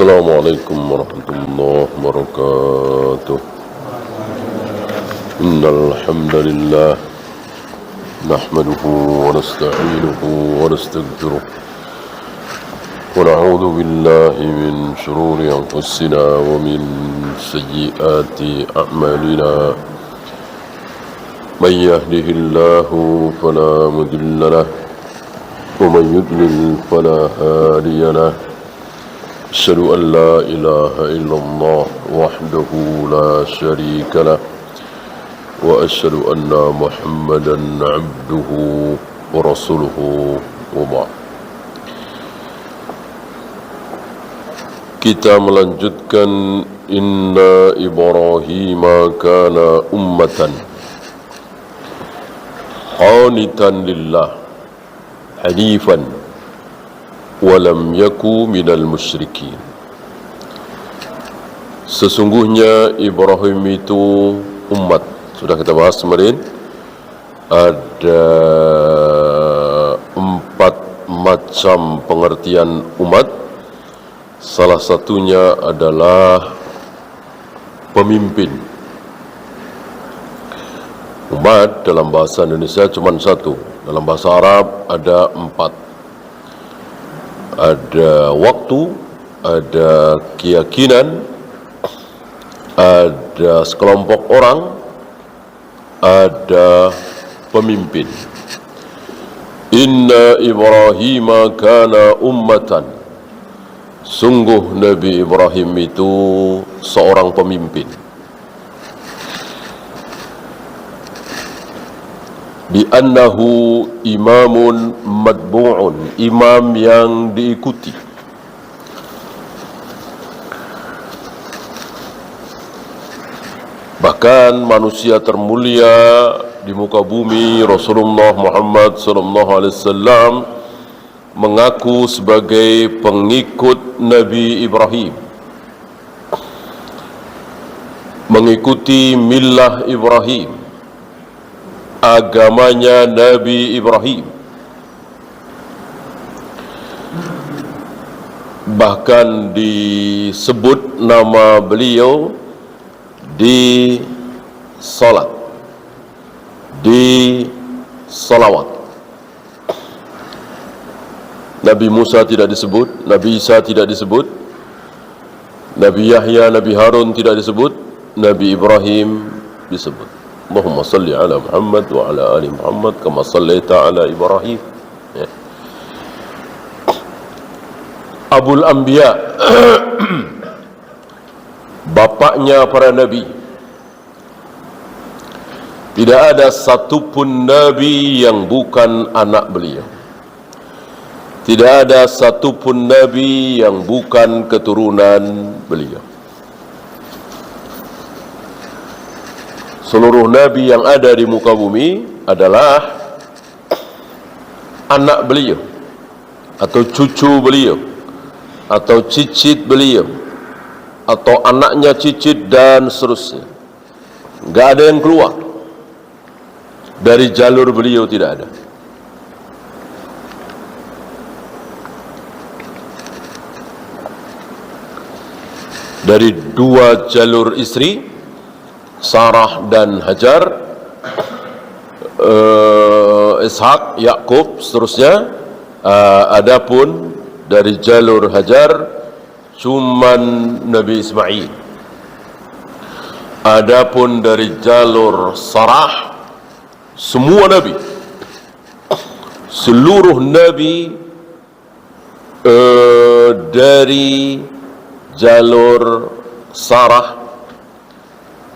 Assalamualaikum warahmatullahi wabarakatuh. Innal hamdalillah nahmaduhu wa nasta'inuhu wa nastaghfiruh wa na'udzu billahi min shururi anfusina wa min sayyiati a'malina. May yahdihillahu fala mudilla lahu wa may yudlil fala hadiya lahu. أشهد أن لا إله إلا الله وحده لا شريك له وأشهد أن محمدا عبده ورسوله وبعد. Kita melanjutkan Inna Ibrahim kana ummatan qanitan lillah hanifan walam yaku minal musyrikin. Sesungguhnya Ibrahim itu umat. Sudah kita bahas kemarin. Ada 4 macam pengertian umat. Salah satunya adalah pemimpin. Umat dalam bahasa Indonesia cuma 1. Dalam bahasa Arab ada 4. Ada waktu, ada keyakinan, ada sekelompok orang, ada pemimpin. Inna Ibrahim kana ummatan. Sungguh Nabi Ibrahim itu seorang pemimpin. Bi annahu imamun matbu'un, imam yang diikuti. Bahkan manusia termulia di muka bumi, Rasulullah Muhammad SAW, mengaku sebagai pengikut Nabi Ibrahim, mengikuti millah Ibrahim, agamanya Nabi Ibrahim. Bahkan disebut nama beliau di salat, di salawat. Nabi Musa tidak disebut, Nabi Isa tidak disebut, Nabi Yahya, Nabi Harun tidak disebut, Nabi Ibrahim disebut. Allahumma salli ala Muhammad wa ala ali Muhammad kama sallaita ala Ibrahim. Abul Anbiya, bapaknya para nabi. Tidak ada satupun nabi yang bukan anak beliau. Tidak ada satupun nabi yang bukan keturunan beliau. Seluruh nabi yang ada di muka bumi adalah anak beliau, atau cucu beliau, atau cicit beliau, atau anaknya cicit, dan seterusnya. Enggak ada yang keluar dari jalur beliau, tidak ada. Dari 2 jalur istri, Sarah dan Hajar, Ishak, Yakub, seterusnya. Adapun dari jalur Hajar cuman Nabi Ismail. Adapun dari jalur Sarah semua nabi, seluruh nabi dari jalur Sarah,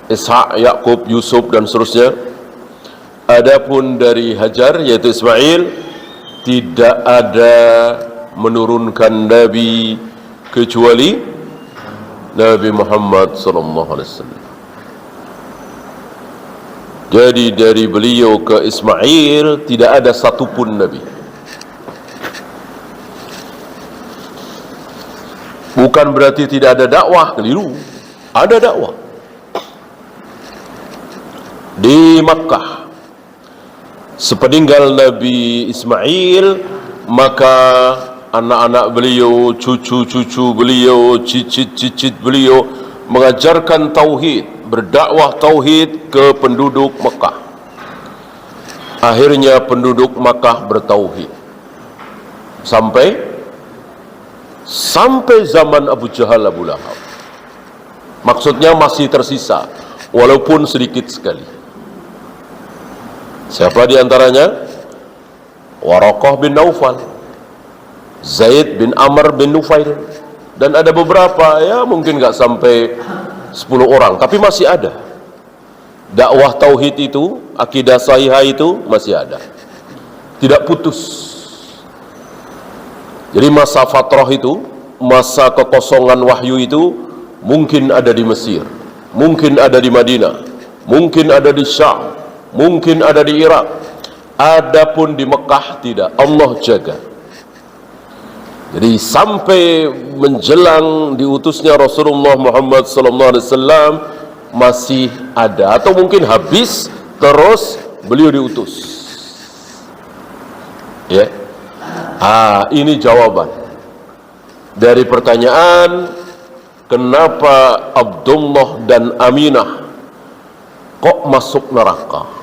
Ishak, Yakub, Yusuf, dan seterusnya. Adapun dari Hajar, yaitu Ismail, tidak ada menurunkan nabi kecuali Nabi Muhammad SAW. Jadi dari beliau ke Ismail tidak ada satupun nabi. Bukan berarti tidak ada dakwah, keliru. Ada dakwah di Makkah. Sepeninggal Nabi Ismail, maka anak-anak beliau, cucu-cucu beliau, cicit-cicit beliau mengajarkan tauhid, berdakwah tauhid ke penduduk Mekah. Akhirnya penduduk Makkah bertauhid sampai zaman Abu Jahal, Abu Lahab. Maksudnya masih tersisa, walaupun sedikit sekali. Siapa di antaranya? Waraqah bin Naufal, Zaid bin Amr bin Nufail, dan ada beberapa, ya mungkin nggak sampai 10 orang, tapi masih ada. Dakwah tauhid itu, akidah sahihah itu masih ada, tidak putus. Jadi masa fatrah itu, masa kekosongan wahyu itu mungkin ada di Mesir, mungkin ada di Madinah, mungkin ada di Syam, mungkin ada di Irak. Adapun di Mekah tidak, Allah jaga. Jadi sampai menjelang diutusnya Rasulullah Muhammad SAW masih ada, atau mungkin habis terus beliau diutus. Ya, ini jawaban dari pertanyaan kenapa Abdullah dan Aminah kok masuk neraka.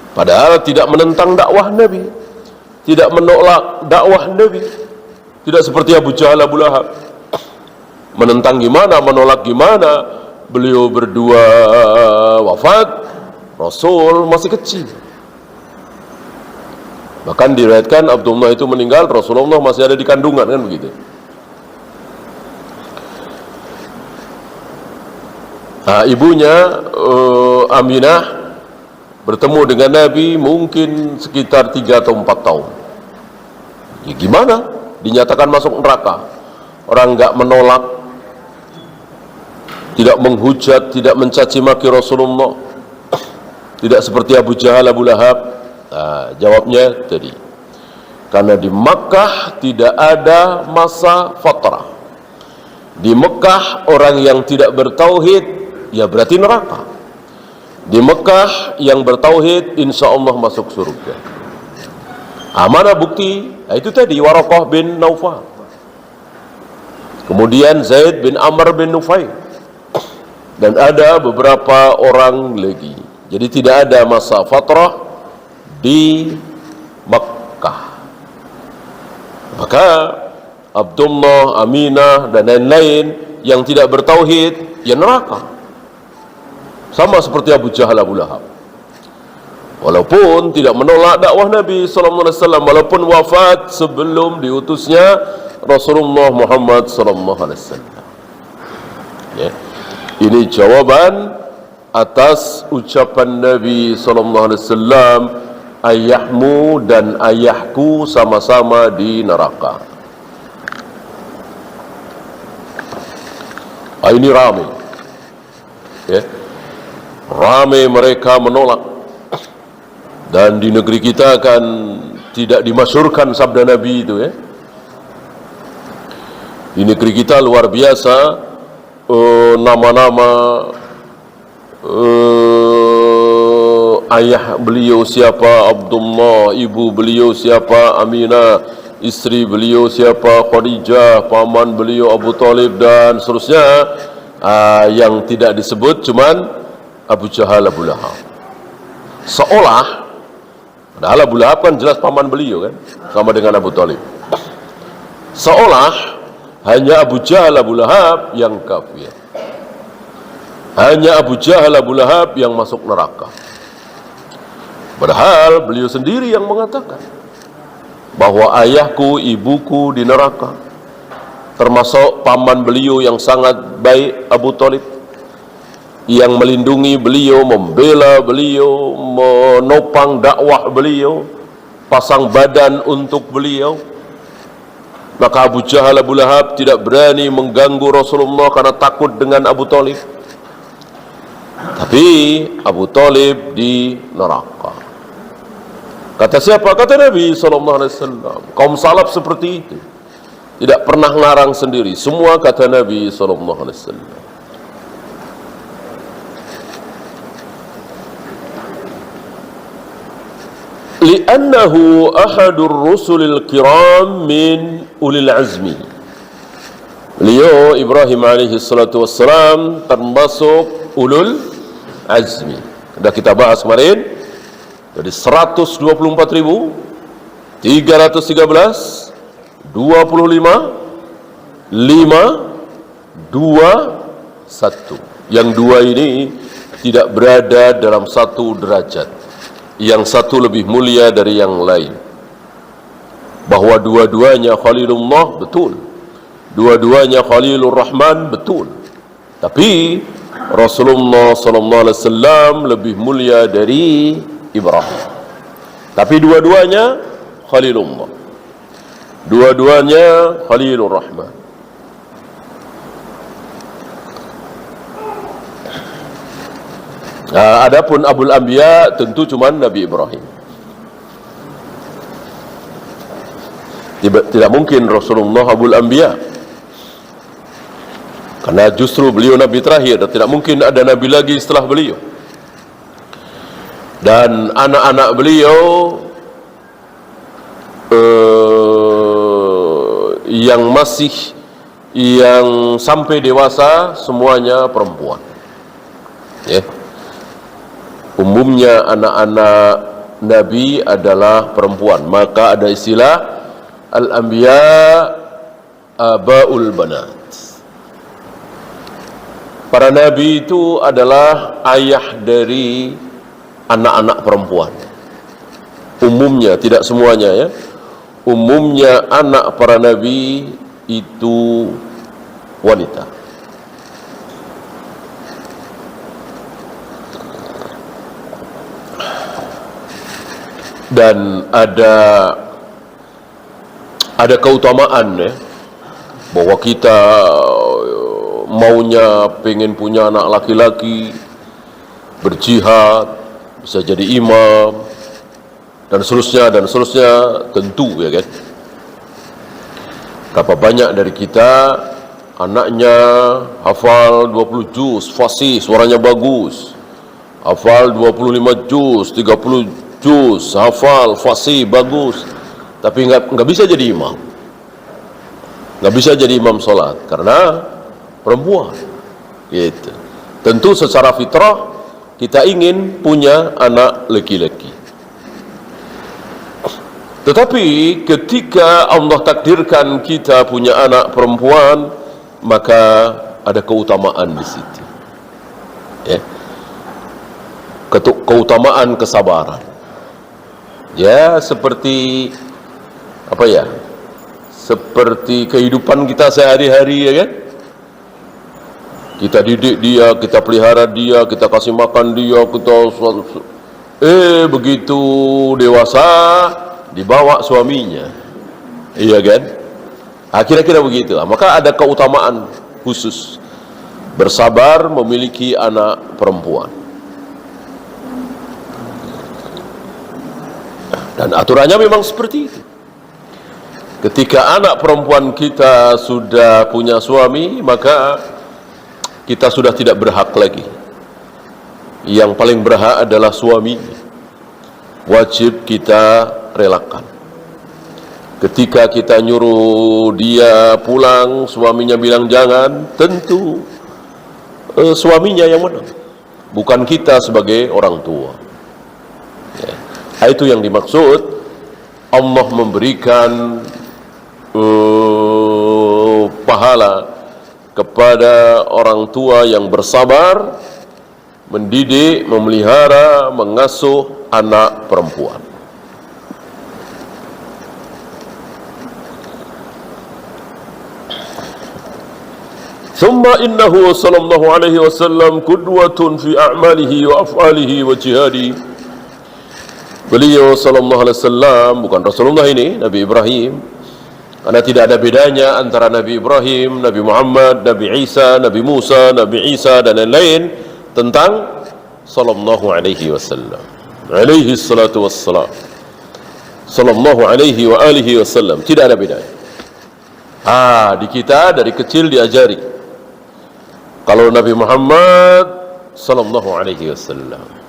Padahal tidak menentang dakwah Nabi, tidak menolak dakwah Nabi, tidak seperti Abu Jahal, Abu Lahab. Menentang gimana, menolak gimana? Beliau berdua wafat, Rasul masih kecil. Bahkan diriwayatkan Abdullah itu meninggal, Rasulullah masih ada di kandungan, kan begitu. Ibunya Aminah bertemu dengan Nabi mungkin sekitar 3 atau 4 tahun. Ya gimana? Dinyatakan masuk neraka. Orang enggak menolak, tidak menghujat, tidak mencaci maki Rasulullah, tidak seperti Abu Jahal, Abu Lahab. Jawabnya tadi, karena di Makkah tidak ada masa fatrah. Di Mekah orang yang tidak bertauhid ya berarti neraka. Di Mekah yang bertauhid insya Allah masuk surga. Mana bukti? Itu tadi Waraqah bin Naufal, kemudian Zaid bin Amr bin Nufail, dan ada beberapa orang lagi. Jadi tidak ada masa fatrah di Mekah. Maka Abdullah, Aminah dan lain-lain yang tidak bertauhid ya neraka. Sama seperti Abu Jahal, Abu Lahab. Walaupun tidak menolak dakwah Nabi SAW, walaupun wafat sebelum diutusnya Rasulullah Muhammad SAW. Ya. Ini jawaban atas ucapan Nabi SAW, ayahmu dan ayahku sama-sama di neraka. Ini ramai. Ya. Ramai mereka menolak, dan di negeri kita kan tidak dimasyhurkan sabda Nabi itu ya. Di negeri kita luar biasa, nama-nama ayah beliau siapa Abdullah, ibu beliau siapa Aminah, istri beliau siapa Khadijah, paman beliau Abu Talib, dan seterusnya. Yang tidak disebut cuman Abu Jahal, Abu Lahab. Seolah, padahal Abu Lahab kan jelas paman beliau kan, sama dengan Abu Talib. Seolah hanya Abu Jahal, Abu Lahab yang kafir. Hanya Abu Jahal, Abu Lahab yang masuk neraka. Padahal beliau sendiri yang mengatakan bahwa ayahku, ibuku di neraka. Termasuk paman beliau yang sangat baik, Abu Talib, yang melindungi beliau, membela beliau, menopang dakwah beliau, pasang badan untuk beliau. Maka Abu Jahal, Abu Lahab tidak berani mengganggu Rasulullah karena takut dengan Abu Talib. Tapi Abu Talib di neraka. Kata siapa? Kata Nabi SAW. Kaum salaf seperti itu, tidak pernah ngarang sendiri, semua kata Nabi SAW. li'annahu ahadur rusulil kiram min ulil azmi. Beliau Ibrahim alaihi salatu wassalam termasuk ulul azmi. Sudah kita bahas kemarin. Jadi 124.313 25 5 2 1. Yang dua ini tidak berada dalam satu derajat. Yang satu lebih mulia dari yang lain. Bahwa dua-duanya Khalilullah, betul. Dua-duanya Khalilur Rahman, betul. Tapi Rasulullah sallallahu alaihi wasallam lebih mulia dari Ibrahim. Tapi dua-duanya Khalilullah. Dua-duanya Khalilur Rahman. Adapun Abul Anbiya tentu cuma Nabi Ibrahim. Tidak mungkin Rasulullah Abul Anbiya, karena justru beliau Nabi terakhir dan tidak mungkin ada Nabi lagi setelah beliau. Dan anak-anak beliau yang sampai dewasa semuanya perempuan. Ya. Umumnya anak-anak Nabi adalah perempuan, maka ada istilah al-anbiya abaul banat. Para nabi itu adalah ayah dari anak-anak perempuan. Umumnya, tidak semuanya ya. Umumnya anak para nabi itu wanita. Dan ada keutamaan ya, bahwa kita maunya pengen punya anak laki-laki, berjihad, bisa jadi imam, dan seterusnya, tentu ya kan. Berapa banyak dari kita anaknya hafal 20 juz, fasih, suaranya bagus, hafal 25 juz, 30 juz, hafal, fasih, bagus, tapi nggak bisa jadi imam, nggak bisa jadi imam solat karena perempuan. Gitu. Tentu secara fitrah kita ingin punya anak laki-laki. Tetapi ketika Allah takdirkan kita punya anak perempuan, maka ada keutamaan di situ. Ya. Keutamaan kesabaran. Ya, seperti apa ya? Seperti kehidupan kita sehari-hari ya kan? Kita didik dia, kita pelihara dia, kita kasih makan dia, begitu dewasa dibawa suaminya. Iya kan? Kira-kira begitu. Maka ada keutamaan khusus bersabar memiliki anak perempuan. Dan aturannya memang seperti itu. Ketika anak perempuan kita sudah punya suami, maka kita sudah tidak berhak lagi. Yang paling berhak adalah suami. Wajib kita relakan. Ketika kita nyuruh dia pulang, suaminya bilang jangan, tentu suaminya yang menang, bukan kita sebagai orang tua. Ya. Itu yang dimaksud Allah memberikan pahala kepada orang tua yang bersabar mendidik, memelihara, mengasuh anak perempuan. Thumma innahu sallallahu alaihi wasallam qudwatun fi a'malihi wa af'alihi wa jihadihi. Beliau sallallahu alaihi wasallam, bukan Rasulullah ini, Nabi Ibrahim, karena tidak ada bedanya antara Nabi Ibrahim, Nabi Muhammad, Nabi Isa, Nabi Musa, Nabi Isa dan lain-lain tentang sallallahu alaihi wasallam, alaihi salatu wassalam, sallallahu alaihi wa alihi wasallam, tidak ada bedanya. Di kita dari kecil diajari kalau Nabi Muhammad sallallahu alaihi wasallam,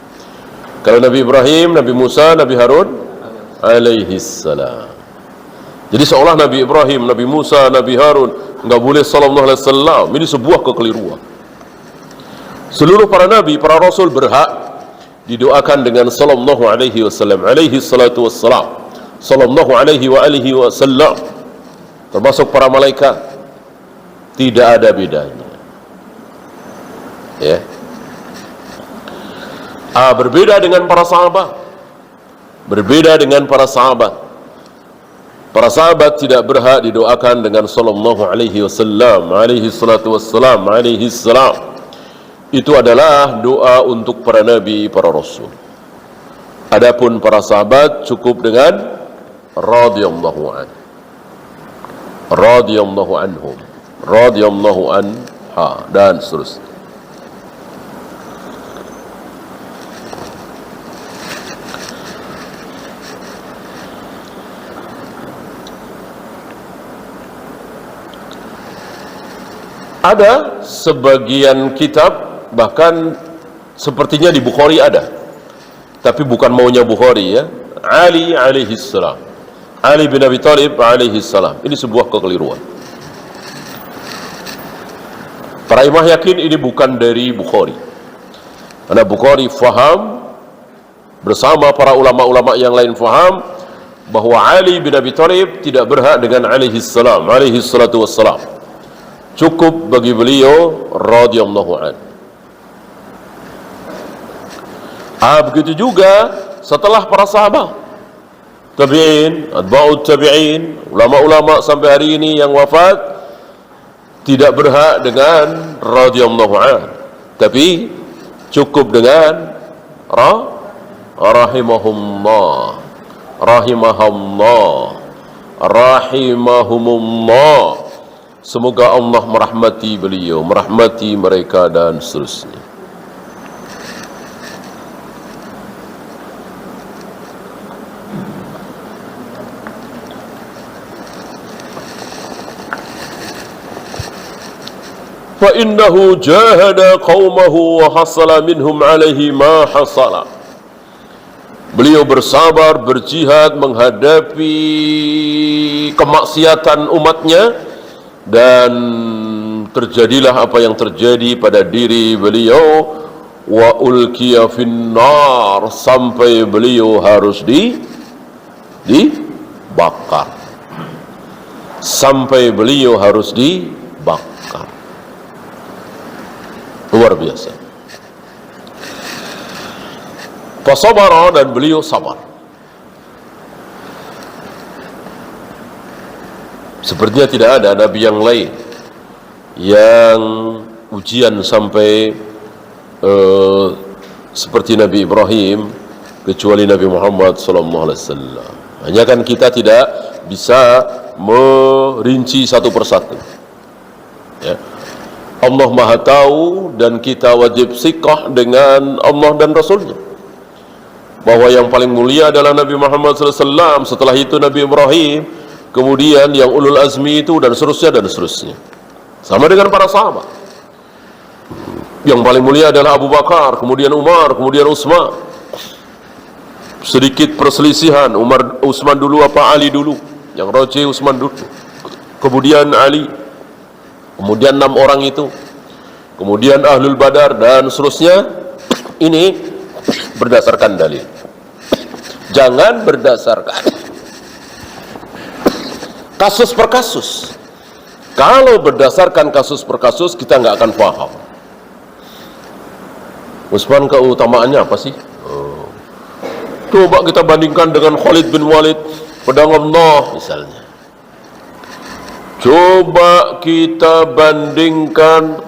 kalau Nabi Ibrahim, Nabi Musa, Nabi Harun alaihi salam. Jadi seolah Nabi Ibrahim, Nabi Musa, Nabi Harun enggak boleh sallallahu alaihi wasallam. Ini sebuah kekeliruan. Seluruh para nabi, para rasul berhak didoakan dengan sallallahu alaihi wasallam, alaihi salatu wassalam, sallallahu alaihi wa alihi wasallam. Termasuk para malaikat, tidak ada bedanya. Ya. Berbeda dengan para sahabat. Berbeda dengan para sahabat. Para sahabat tidak berhak didoakan dengan sallallahu alaihi wasallam, alaihi salatu wassalam, alaihi salam. Itu adalah doa untuk para nabi, para rasul. Adapun para sahabat cukup dengan radhiyallahu anhu, radhiyallahu anhum, radhiyallahu anha, dan seterusnya. Ada sebagian kitab, bahkan sepertinya di Bukhari ada, tapi bukan maunya Bukhari, ya. Ali alaihi salam, Ali bin Abi Thalib alaihi salam. Ini sebuah kekeliruan. Para imam yakin ini bukan dari Bukhari, karena Bukhari faham bersama para ulama-ulama yang lain faham bahwa Ali bin Abi Thalib tidak berhak dengan alaihi salam, alaihi salatu wassalam. Cukup bagi beliau radhiyallahu anhu. Begitu juga setelah para sahabat, tabi'in, atba'ut tabi'in, ulama-ulama sampai hari ini yang wafat tidak berhak dengan radhiyallahu anhu, tapi cukup dengan rahimahumullah, rahimahumullah, rahimahumullah. Semoga Allah merahmati beliau, merahmati mereka, dan seterusnya. Fa innahu jahada qaumahu wa hasala minhum alaihi ma hasala. Beliau bersabar, berjihad menghadapi kemaksiatan umatnya, dan terjadilah apa yang terjadi pada diri beliau. Wa ulqiya finnar, sampai beliau harus dibakar, sampai beliau harus dibakar. Luar biasa. Fasabara, dan beliau sabar. Sepertinya tidak ada nabi yang lain yang ujian sampai seperti Nabi Ibrahim, kecuali Nabi Muhammad SAW. Hanya kan kita tidak bisa merinci satu persatu, ya. Allah Maha Tahu, dan kita wajib siqah dengan Allah dan Rasulnya, bahwa yang paling mulia adalah Nabi Muhammad SAW, setelah itu Nabi Ibrahim, kemudian yang ulul azmi itu, dan seterusnya dan seterusnya. Sama dengan para sahabat. Yang paling mulia adalah Abu Bakar, kemudian Umar, kemudian Utsman. Sedikit perselisihan, Utsman dulu apa Ali dulu? Yang rajih Utsman dulu. Kemudian Ali. Kemudian 6 orang itu. Kemudian Ahlul Badar, dan seterusnya. Ini berdasarkan dalil. Jangan berdasarkan kasus per kasus. Kalau berdasarkan kasus per kasus, kita nggak akan paham. Utsman keutamaannya apa sih? Coba kita bandingkan dengan Khalid bin Walid, pedang Allah misalnya. Coba kita bandingkan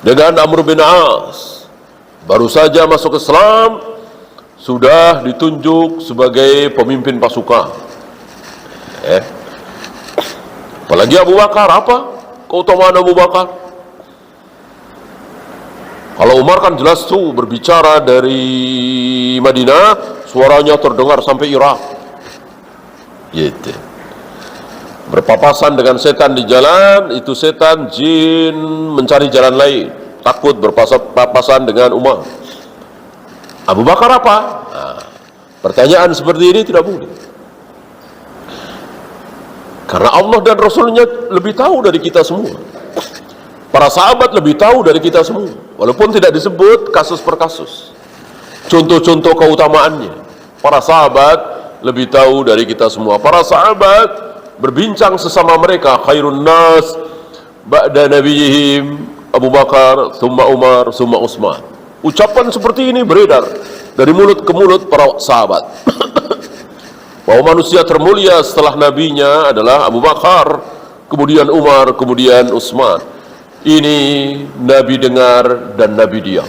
dengan Amr bin As, baru saja masuk Islam, sudah ditunjuk sebagai pemimpin pasukan. Apalagi Abu Bakar, apa keutamaan Abu Bakar? Kalau Umar kan jelas tuh berbicara dari Madinah, suaranya terdengar sampai Irak. Gitu. Berpapasan dengan setan di jalan, itu setan jin mencari jalan lain, takut berpapasan dengan Umar. Abu Bakar apa? Pertanyaan seperti ini tidak boleh. Karena Allah dan Rasulnya lebih tahu dari kita semua. Para sahabat lebih tahu dari kita semua. Walaupun tidak disebut kasus per kasus. Contoh-contoh keutamaannya. Para sahabat lebih tahu dari kita semua. Para sahabat berbincang sesama mereka. Khairun nas ba'da nabiyihim Abu Bakar, thumma Umar, thumma Utsman. Ucapan seperti ini beredar dari mulut ke mulut para sahabat. Bahwa manusia termulia setelah nabinya adalah Abu Bakar, kemudian Umar, kemudian Utsman. Ini Nabi dengar dan Nabi diam.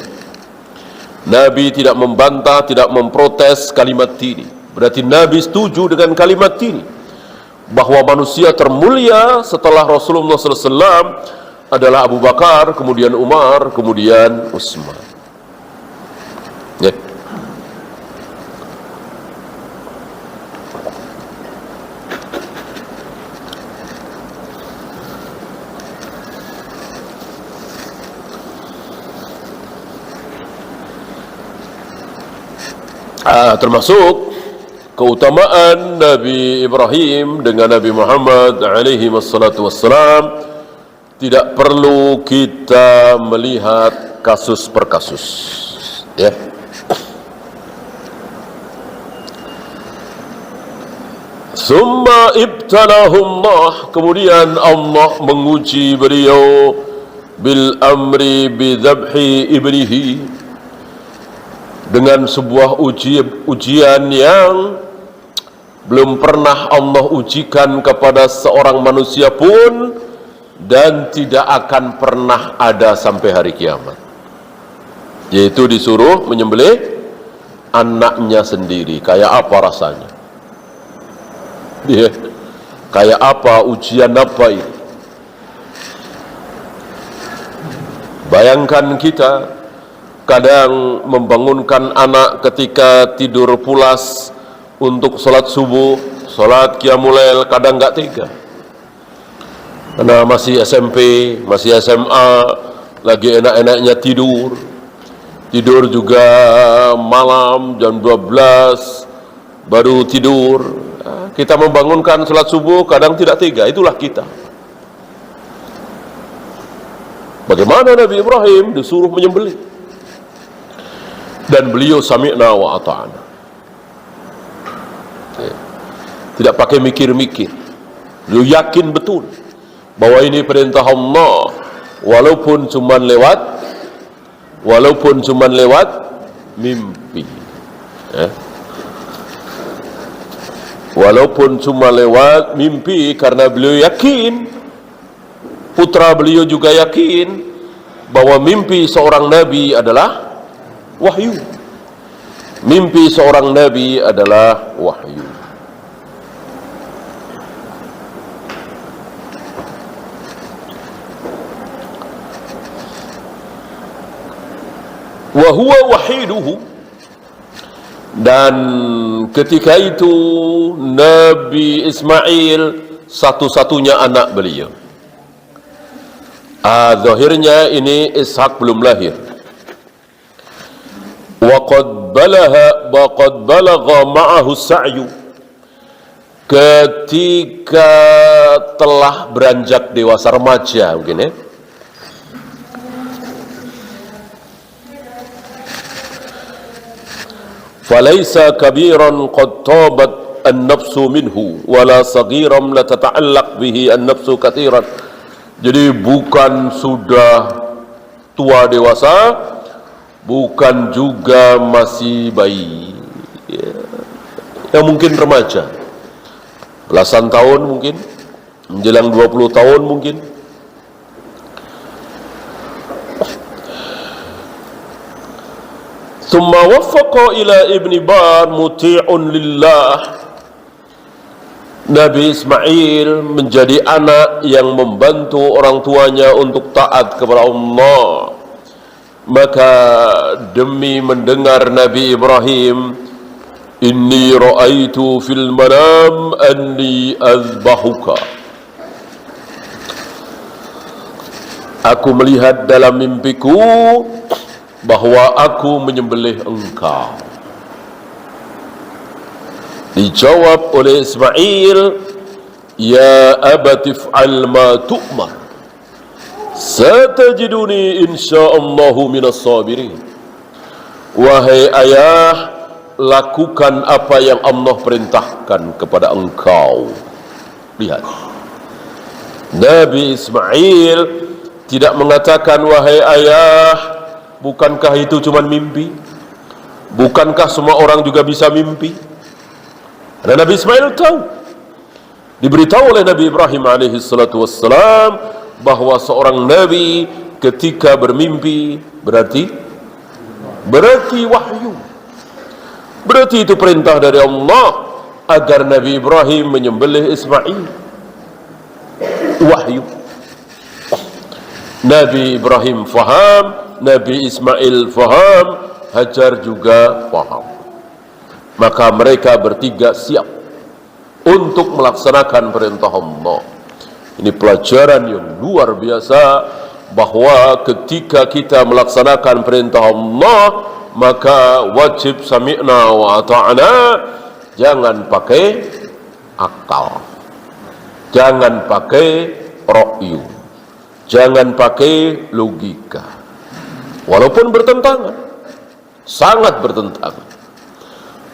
Nabi tidak membantah, tidak memprotes kalimat ini. Berarti Nabi setuju dengan kalimat ini, bahwa manusia termulia setelah Rasulullah SAW adalah Abu Bakar, kemudian Umar, kemudian Utsman. Ya. Termasuk keutamaan Nabi Ibrahim dengan Nabi Muhammad alaihi wassalatu wassalam, tidak perlu kita melihat kasus per kasus, ya. Summa ibtalahullah, kemudian Allah menguji beliau bil amri bidzabhi ibnihi, dengan sebuah ujian yang belum pernah Allah ujikan kepada seorang manusia pun, dan tidak akan pernah ada sampai hari kiamat, yaitu disuruh menyembelih anaknya sendiri. Kayak apa rasanya? Kayak apa, ujian apa ini? Bayangkan kita kadang membangunkan anak ketika tidur pulas untuk sholat subuh, sholat qiyamul lail, kadang nggak tega. Karena masih SMP, masih SMA, lagi enak-enaknya tidur. Tidur juga malam, jam 12, baru tidur. Kita membangunkan sholat subuh, kadang tidak tega. Itulah kita. Bagaimana Nabi Ibrahim disuruh menyembelih, dan beliau sami'na wa ata'na, tidak pakai mikir-mikir. Beliau yakin betul bahwa ini perintah Allah, walaupun cuma lewat mimpi, ya. Walaupun cuma lewat mimpi, karena beliau yakin, putra beliau juga yakin bahwa mimpi seorang nabi adalah wahyu. Mimpi seorang nabi adalah wahyu. Wa huwa wahiduhu, dan ketika itu Nabi Ismail satu-satunya anak beliau. Zahirnya ini Ishak belum lahir. Waqad balagha ma'ahu sa'yu, ketika telah beranjak dewasa, remaja mungkin, ya. Falaisa kabiran qad tabat an-nafsu minhu wala saghiran la tata'allaq bihi an-nafsu katsiran. Jadi bukan sudah tua dewasa, bukan juga masih bayi, ya. Yang mungkin remaja, belasan tahun mungkin, menjelang 20 tahun mungkin. Thumma waffaqa ila ibni bar muti'un lillah. Nabi Ismail menjadi anak yang membantu orang tuanya untuk taat kepada Allah. Maka demi mendengar Nabi Ibrahim, inni ra'aitu fil manam anni azbahuka, aku melihat dalam mimpiku bahwa aku menyembelih engkau. Dijawab oleh Ismail, ya abati fa'al ma tu'mar, satajiduni insyaallahu minas sabirin. Wahai ayah, lakukan apa yang Allah perintahkan kepada engkau. Lihat, Nabi Ismail tidak mengatakan, wahai ayah, bukankah itu cuma mimpi? Bukankah semua orang juga bisa mimpi? Karena Nabi Ismail tahu, diberitahu oleh Nabi Ibrahim alaihi salatu wassalam bahwa seorang nabi ketika bermimpi berarti wahyu. Berarti itu perintah dari Allah agar Nabi Ibrahim menyembelih Ismail. Wahyu. Nabi Ibrahim faham, Nabi Ismail faham, Hajar juga faham. Maka mereka bertiga siap untuk melaksanakan perintah Allah. Ini pelajaran yang luar biasa, bahwa ketika kita melaksanakan perintah Allah, maka wajib sami'na wa ata'na. Jangan pakai akal, jangan pakai ra'yu, jangan pakai logika. Walaupun bertentangan, sangat bertentangan.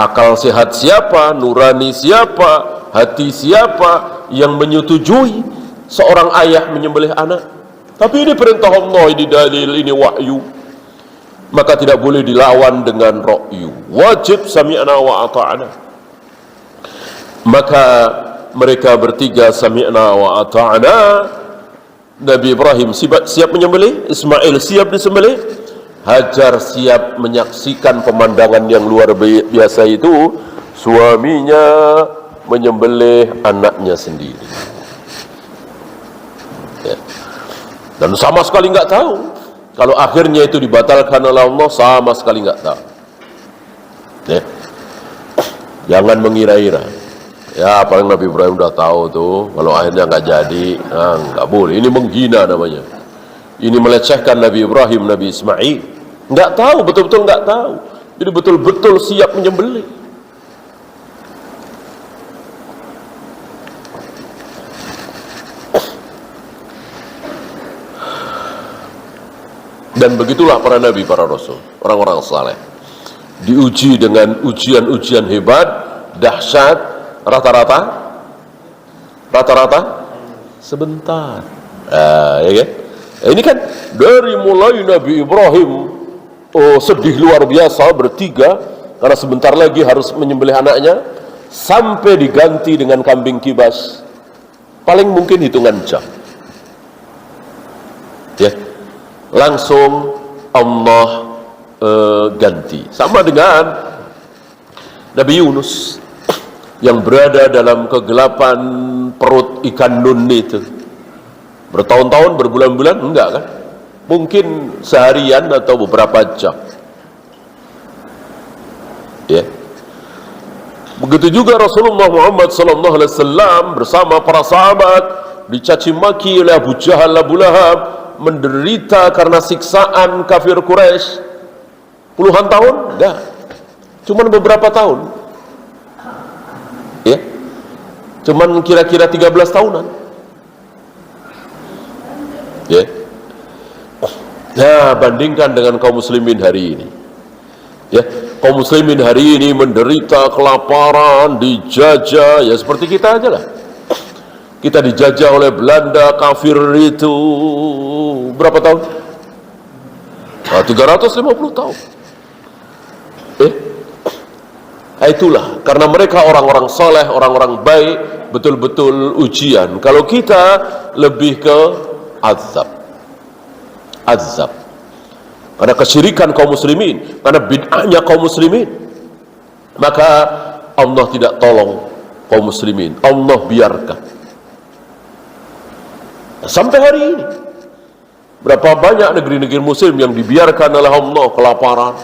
Akal sehat siapa, nurani siapa, hati siapa yang menyetujui seorang ayah menyembelih anak? Tapi ini perintah Allah, ini dalil, ini wahyu. Maka tidak boleh dilawan dengan ra'yu. Wajib sami'na wa ata'na. Maka mereka bertiga sami'na wa ata'na. Nabi Ibrahim siap menyembelih, Ismail siap disembelih, Hajar siap menyaksikan pemandangan yang luar biasa itu, suaminya menyembelih anaknya sendiri. Ya. Dan sama sekali nggak tahu kalau akhirnya itu dibatalkan oleh Allah, sama sekali nggak tahu. Ya. Jangan mengira-ira. Ya, paling Nabi Ibrahim udah tahu tuh, kalau akhirnya nggak jadi, nggak boleh. Ini menghina namanya. Ini melecehkan Nabi Ibrahim, Nabi Ismail. Nggak tahu, betul-betul nggak tahu. Jadi betul-betul siap menyembelih. Dan begitulah para nabi, para rasul, orang-orang saleh. Diuji dengan ujian-ujian hebat, dahsyat, rata-rata sebentar. Ya kan? Ini kan dari mulai Nabi Ibrahim sedih luar biasa bertiga karena sebentar lagi harus menyembelih anaknya, sampai diganti dengan kambing kibas, paling mungkin hitungan jam. Ya, langsung Allah ganti. Sama dengan Nabi Yunus yang berada dalam kegelapan perut ikan nun itu, bertahun-tahun, berbulan-bulan, enggak kan? Mungkin seharian atau beberapa jam. Ya. Begitu juga Rasulullah Muhammad SAW bersama para sahabat dicaci maki oleh Abu Jahal, Abu Lahab, menderita karena siksaan kafir Quraisy. Puluhan tahun? Enggak. Cuman beberapa tahun. Ya. Cuman kira-kira 13 tahunan. Ya. Nah, bandingkan dengan kaum muslimin hari ini. Ya, kaum muslimin hari ini menderita kelaparan, dijajah, ya seperti kita aja lah. Kita dijajah oleh Belanda, kafir itu berapa tahun? 350 tahun. Nah, itulah karena mereka orang-orang saleh, orang-orang baik, betul-betul ujian. Kalau kita lebih ke azab. Karena kesyirikan kaum muslimin, karena bid'ahnya kaum muslimin, maka Allah tidak tolong kaum muslimin, Allah biarkan. Sampai hari ini berapa banyak negeri-negeri muslim yang dibiarkan oleh Allah kelaparan,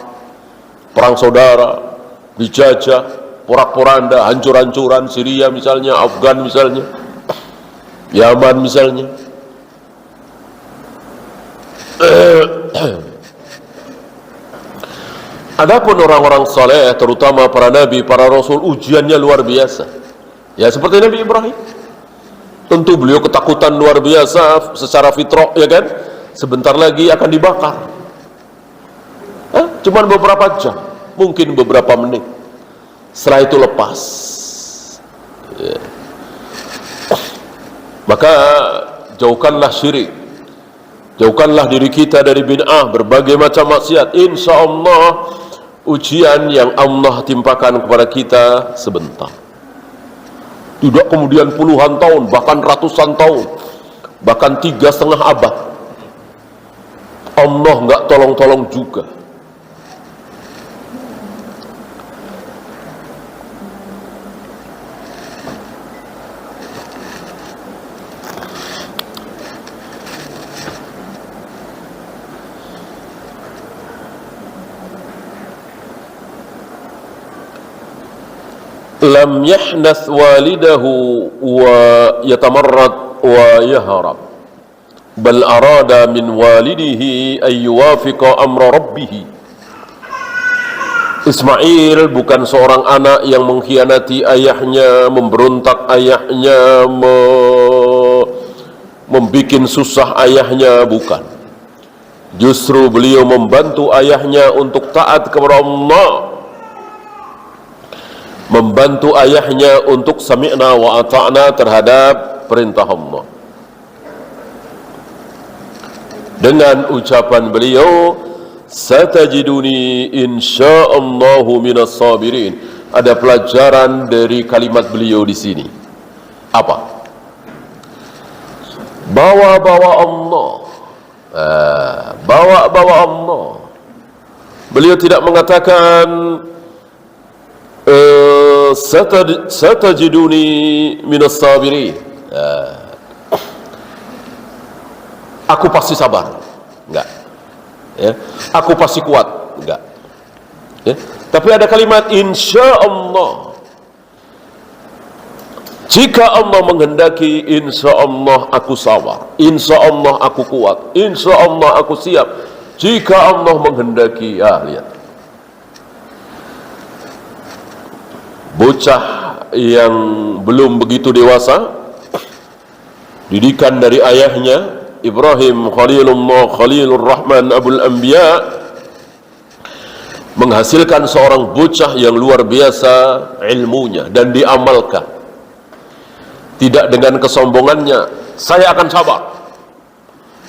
perang saudara, dijajah, porak-poranda, hancur-hancuran, Syria misalnya, Afgan misalnya, Yaman misalnya. Adapun orang-orang saleh, terutama para nabi, para rasul, ujiannya luar biasa. Ya seperti Nabi Ibrahim. Tentu beliau ketakutan luar biasa secara fitrah, ya kan? Sebentar lagi akan dibakar. Cuman beberapa jam, mungkin beberapa menit. Setelah itu lepas. Ya. Maka jauhkanlah syirik, jauhkanlah diri kita dari bid'ah, berbagai macam maksiat. Insya Allah ujian yang Allah timpakan kepada kita sebentar, tidak kemudian puluhan tahun, bahkan ratusan tahun, bahkan 3,5 abad. Allah nggak tolong-tolong juga. Lam yahnath walidahu wa yatamarrad wa yahrab, bal arada min walidihi ay yuwafiqa amra rabbih. Ismail bukan seorang anak yang mengkhianati ayahnya, memberontak ayahnya, membikin susah ayahnya, bukan. Justru beliau membantu ayahnya untuk taat kepada Allah, membantu ayahnya untuk sami'na wa ata'na terhadap perintah Allah. Dengan ucapan beliau, satajiduni insyaallahu minas sabirin. Ada pelajaran dari kalimat beliau di sini. Apa? Bawa-bawa Allah. Bawa-bawa Allah. Beliau tidak mengatakan satajiduni minas sabirin. Aku pasti sabar. Enggak. Ya. Aku pasti kuat. Enggak. Ya. Tapi ada kalimat insyaallah. Jika Allah menghendaki, insyaallah aku sabar, insyaallah aku kuat, insyaallah aku siap. Jika Allah menghendaki, lihat. Bocah yang belum begitu dewasa, didikan dari ayahnya Ibrahim Khalilullah Khalilur Rahman Abul Anbiya, menghasilkan seorang bocah yang luar biasa ilmunya dan diamalkan. Tidak dengan kesombongannya, saya akan sabar,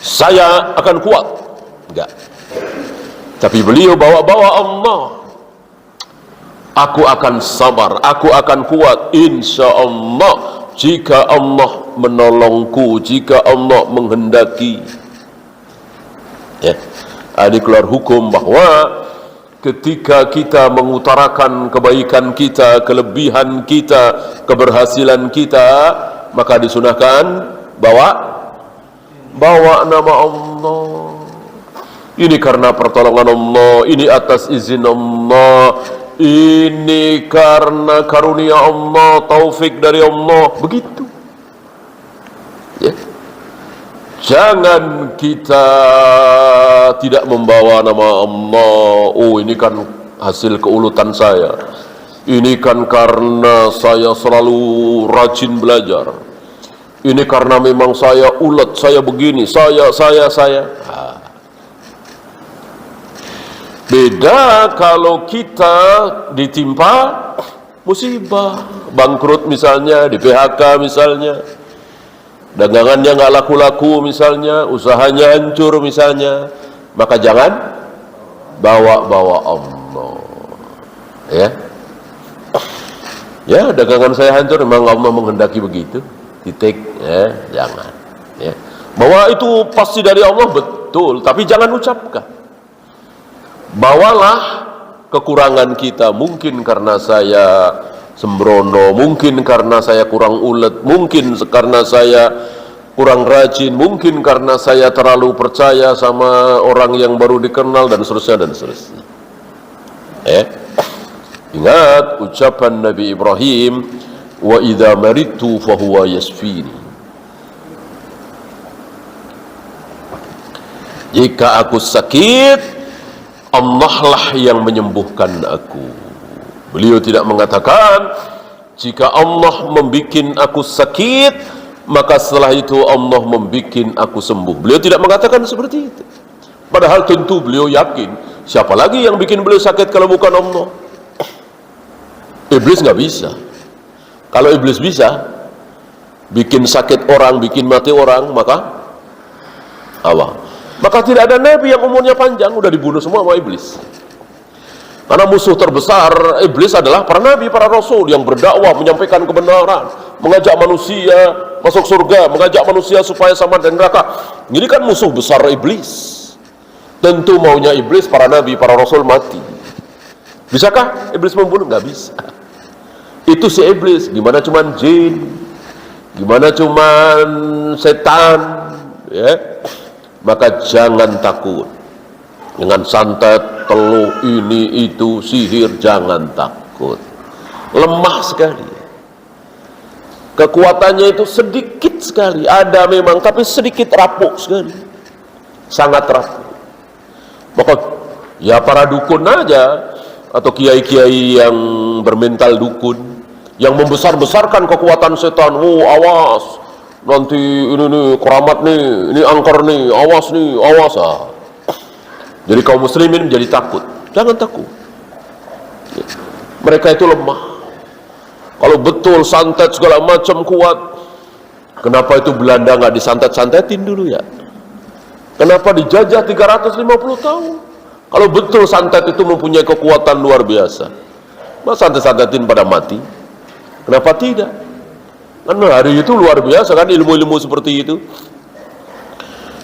saya akan kuat, enggak. Tapi beliau bawa-bawa Allah. Aku akan sabar, aku akan kuat, insya Allah, jika Allah menolongku, jika Allah menghendaki. Ya, ada keluar hukum bahwa ketika kita mengutarakan kebaikan kita, kelebihan kita, keberhasilan kita, maka disunahkan bawa nama Allah. Ini karena pertolongan Allah, ini atas izin Allah, ini karena karunia Allah, taufik dari Allah, begitu. Ya. Jangan kita tidak membawa nama Allah. Oh, ini kan hasil keulutan saya. Ini kan karena saya selalu rajin belajar. Ini karena memang saya ulet, saya begini, saya. Beda kalau kita ditimpa musibah, bangkrut misalnya, di PHK misalnya, dagangannya nggak laku-laku misalnya, usahanya hancur misalnya, maka jangan bawa-bawa Allah. Ya, dagangan saya hancur, memang Allah menghendaki begitu, titik. Jangan. Ya. Bahwa itu pasti dari Allah, betul, tapi jangan ucapkan. Bawalah kekurangan kita, mungkin karena saya sembrono, mungkin karena saya kurang ulet, mungkin karena saya kurang rajin, mungkin karena saya terlalu percaya sama orang yang baru dikenal, dan seterusnya. Ingat ucapan Nabi Ibrahim, wa idza maridtu fahuwa yasfini. Jika aku sakit, Allah lah yang menyembuhkan aku. Beliau tidak mengatakan jika Allah membikin aku sakit, maka setelah itu Allah membikin aku sembuh. Beliau tidak mengatakan seperti itu. Padahal tentu beliau yakin, siapa lagi yang bikin beliau sakit kalau bukan Allah? Iblis nggak bisa. Kalau iblis bisa bikin sakit orang, bikin mati orang, maka Allah. Maka tidak ada nabi yang umurnya panjang, udah dibunuh semua sama iblis. Karena musuh terbesar iblis adalah para nabi, para rasul yang berdakwah, menyampaikan kebenaran, mengajak manusia masuk surga, mengajak manusia supaya sama dari neraka. Ini kan musuh besar iblis. Tentu maunya iblis para nabi, para rasul mati. Bisakah iblis membunuh? Nggak bisa. Itu si iblis. Gimana cuman jin, gimana cuman setan, ya? Maka jangan takut dengan santet, teluh, ini itu, sihir. Jangan takut, lemah sekali kekuatannya, itu sedikit sekali. Ada memang, tapi sedikit, rapuh sekali, sangat rapuh. Maka ya para dukun aja atau kiai-kiai yang bermental dukun, yang membesar-besarkan kekuatan setan. Oh awas, nanti ini nih keramat nih, ini angker nih, awas nih, awas ah. Jadi kaum muslimin menjadi takut. Jangan takut. Mereka itu lemah. Kalau betul santet segala macam kuat, kenapa itu Belanda nggak disantet-santetin dulu ya? Kenapa dijajah 350 tahun? Kalau betul santet itu mempunyai kekuatan luar biasa, masa santet-santetin pada mati? Kenapa tidak? Karena hari itu luar biasa kan ilmu-ilmu seperti itu.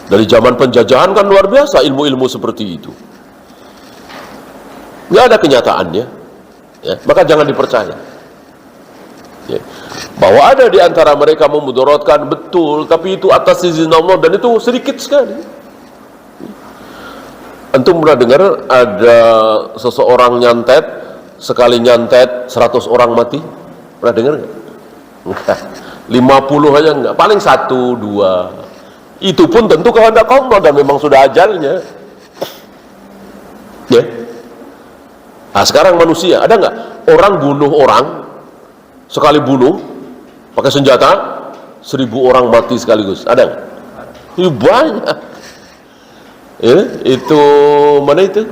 Dari zaman penjajahan kan luar biasa ilmu-ilmu seperti itu. Nggak ada kenyataannya, ya, maka jangan dipercaya. Ya. Bahwa ada di antara mereka memudaratkan, betul, tapi itu atas izin Allah dan itu sedikit sekali. Antum pernah dengar ada seseorang nyantet, sekali nyantet 100 orang mati? Pernah dengar nggak? Enggak. 50 aja enggak, paling 1, 2. Itu pun tentu kehendak Allah dan memang sudah ajalnya. Ya. Nah, sekarang manusia, ada nggak orang bunuh orang, sekali bunuh pakai senjata 1000 orang mati sekaligus? Ada nggak? Itu banyak. Ya, itu mana itu?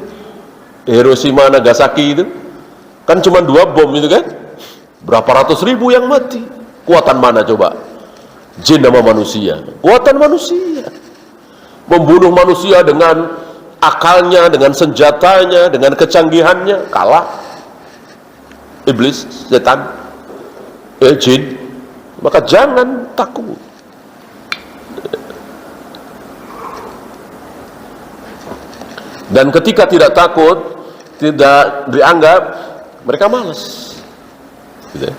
Hiroshima Nagasaki itu kan cuma 2 bom itu kan? Berapa ratus ribu yang mati? Kuatan mana coba? Jin sama manusia. Kuatan manusia. Membunuh manusia dengan akalnya, dengan senjatanya, dengan kecanggihannya, kalah iblis, setan, jin. Maka jangan takut. Dan ketika tidak takut, tidak dianggap, mereka malas. Gitu.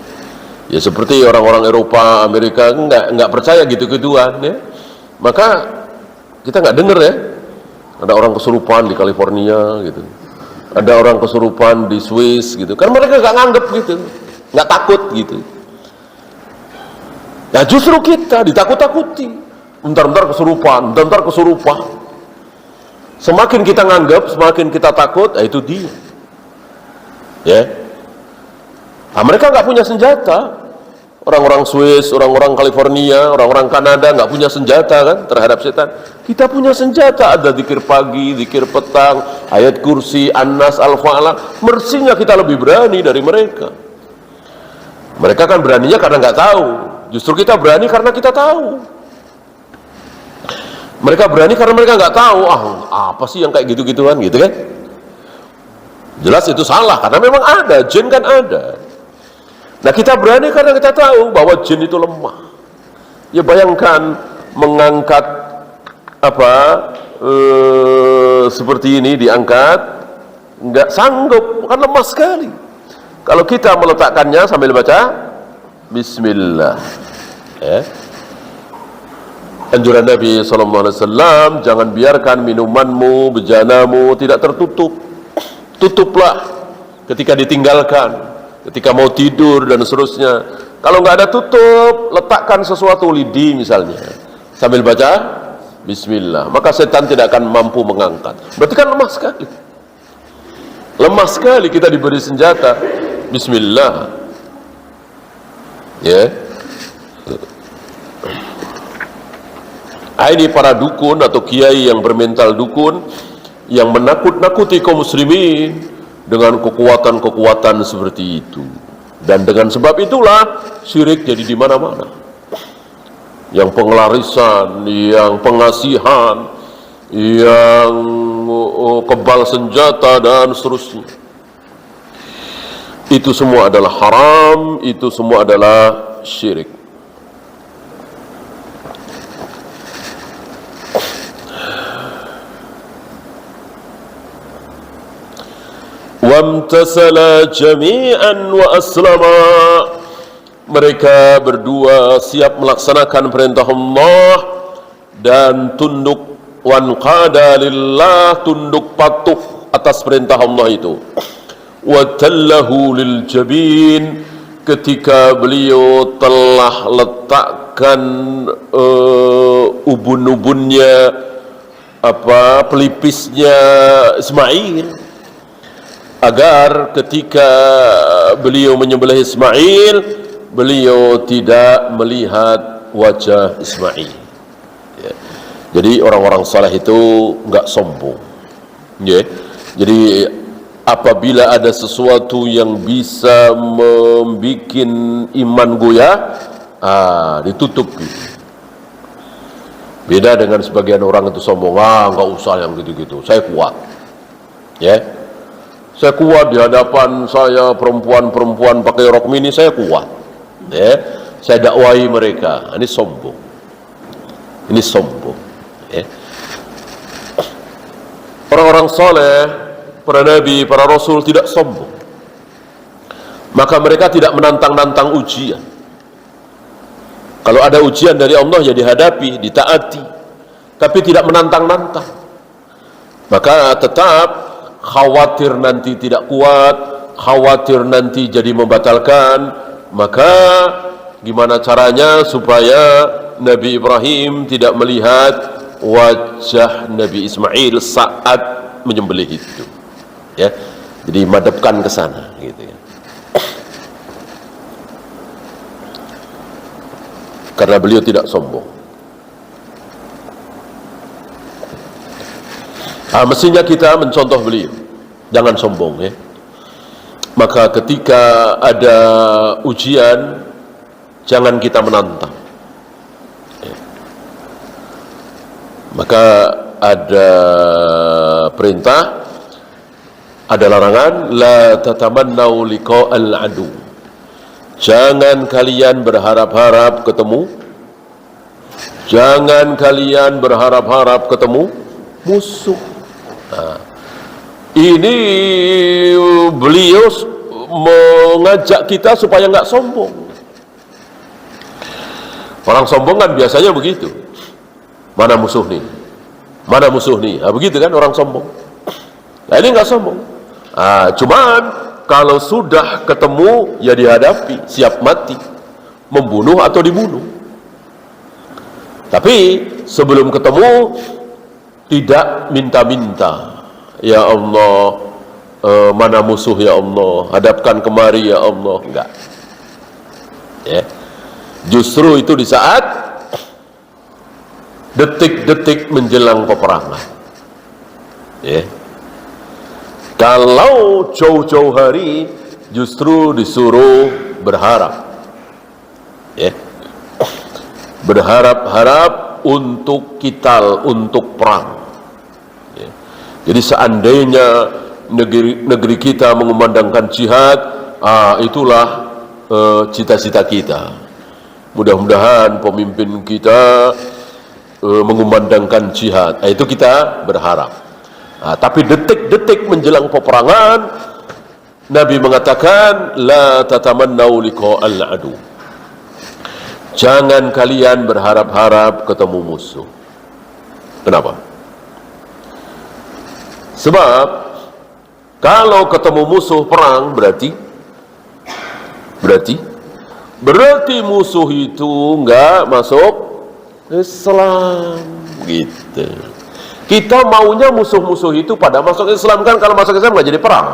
Ya seperti orang-orang Eropa, Amerika nggak percaya gitu-gituan, ya. Maka kita nggak dengar ya. Ada orang kesurupan di California, gitu. Ada orang kesurupan di Swiss, gitu. Kan mereka nggak nganggep gitu, nggak takut gitu. Nah justru kita ditakut-takuti. Bentar-bentar kesurupan, bentar kesurupan. Semakin kita nganggap, semakin kita takut, itu dia. Ya. Nah, mereka nggak punya senjata. Orang-orang Swiss, orang-orang California, orang-orang Kanada nggak punya senjata kan terhadap setan. Kita punya senjata, ada zikir pagi, zikir petang, ayat kursi, An-Nas, Al-Falaq. Mestinya kita lebih berani dari mereka. Mereka kan beraninya karena nggak tahu. Justru kita berani karena kita tahu. Mereka berani karena mereka nggak tahu. Apa sih yang kayak gitu-gituan gitu kan? Jelas itu salah karena memang ada, jin kan ada. Nah kita berani karena kita tahu bahwa jin itu lemah. Ya bayangkan mengangkat seperti ini, diangkat nggak sanggup, kan lemah sekali. Kalau kita meletakkannya sambil baca Bismillah, ya. Anjuran Nabi SAW, jangan biarkan minumanmu, bejanamu tidak tertutup. Tutuplah ketika ditinggalkan, ketika mau tidur dan seterusnya. Kalau nggak ada tutup, letakkan sesuatu, lidi misalnya, sambil baca Bismillah, maka setan tidak akan mampu mengangkat. Berarti kan lemah sekali. Lemah sekali kita diberi senjata. Bismillah. Ya. Ini para dukun atau kiai yang bermental dukun yang menakut-nakuti kaum muslimin dengan kekuatan-kekuatan seperti itu. Dan dengan sebab itulah syirik jadi di mana-mana. Yang pengelarisan, yang pengasihan, yang kebal senjata dan seterusnya. Itu semua adalah haram, itu semua adalah syirik. Wamtasala jami'an wa aslama. Mereka berdua siap melaksanakan perintah Allah dan tunduk, wanqada lillah, tunduk patuh atas perintah Allah itu. Wa tallahu lil jabin, ketika beliau telah letakkan ubun-ubunnya, pelipisnya Ismail, agar ketika beliau menyembelih Ismail, beliau tidak melihat wajah Ismail. Ya. Jadi orang-orang saleh itu enggak sombong. Ya. Jadi apabila ada sesuatu yang bisa membuat iman goyah, ditutupi. Beda dengan sebagian orang itu sombong, enggak usah yang gitu-gitu, saya kuat. Ya. Saya kuat di hadapan saya, perempuan-perempuan pakai rok mini, saya kuat. Ya, saya dakwahi mereka. Ini sombong. Ini sombong. Ya. Orang-orang saleh, para nabi, para rasul tidak sombong. Maka mereka tidak menantang-nantang ujian. Kalau ada ujian dari Allah ya dihadapi, ditaati, tapi tidak menantang-nantang. Maka tetap khawatir nanti tidak kuat, khawatir nanti jadi membatalkan, maka gimana caranya supaya Nabi Ibrahim tidak melihat wajah Nabi Ismail saat menyembelih itu, ya. Jadi madepkan ke sana, gitu ya. Karena beliau tidak sombong. Mestinya kita mencontoh beliau, jangan sombong, ya. Maka ketika ada ujian, jangan kita menantang, ya. Maka ada perintah, ada larangan, la tatamannau liqa'al adu. Jangan kalian berharap-harap ketemu, jangan kalian berharap-harap ketemu musuh. Ini beliau mengajak kita supaya nggak sombong. Orang sombong kan biasanya begitu. Mana musuh nih? Mana musuh nih? Begitu kan orang sombong. Nah, ini nggak sombong. Cuman kalau sudah ketemu ya dihadapi, siap mati, membunuh atau dibunuh. Tapi sebelum ketemu tidak minta-minta, ya Allah, mana musuh ya Allah, hadapkan kemari ya Allah, enggak. Ya. Justru itu di saat detik-detik menjelang peperangan. Ya. Kalau jauh-jauh hari justru disuruh berharap. Ya. Berharap-harap untuk qital, untuk perang. Ya. Jadi seandainya negeri kita mengumandangkan jihad, itulah cita-cita kita. Mudah-mudahan pemimpin kita mengumandangkan jihad. Itu kita berharap. Tapi detik-detik menjelang peperangan, Nabi mengatakan, la tatamannau liqa'al adu. Jangan kalian berharap-harap ketemu musuh. Kenapa? Sebab kalau ketemu musuh perang berarti musuh itu enggak masuk Islam, gitu. Kita maunya musuh-musuh itu pada masuk Islam, kan kalau masuk Islam nggak jadi perang.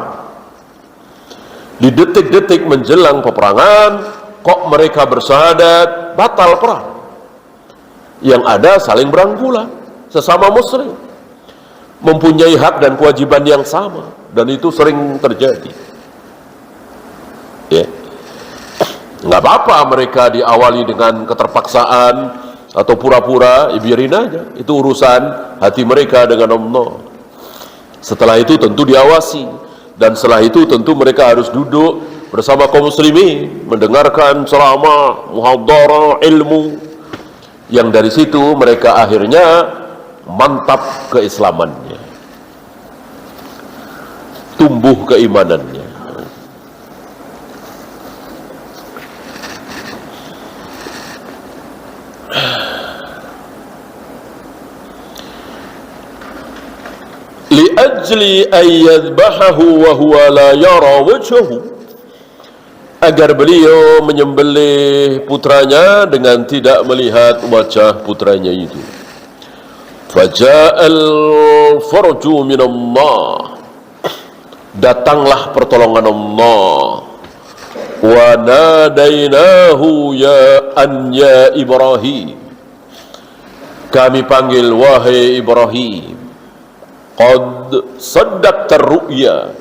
Di detik-detik menjelang peperangan, kok mereka bersyahadat, batal perang. Yang ada saling berangkulan, sesama muslim, mempunyai hak dan kewajiban yang sama, dan itu sering terjadi. Ya, nggak apa-apa mereka diawali dengan keterpaksaan atau pura-pura, biarin aja. Itu urusan hati mereka dengan Allah. Setelah itu tentu diawasi, dan setelah itu tentu mereka harus duduk bersama kaum muslimin, mendengarkan ceramah, muhadharah, ilmu, yang dari situ mereka akhirnya mantap keislamannya, tumbuh keimanannya. Li'ajli ayyadbahahu wa huwa la yara wajhahu, agar beliau menyembelih putranya dengan tidak melihat wajah putranya itu. Faja'al farju minallah, datanglah pertolongan Allah. Wa nadainahu ya Ibrahim, kami panggil wahai Ibrahim. Qad saddaqta ru'ya,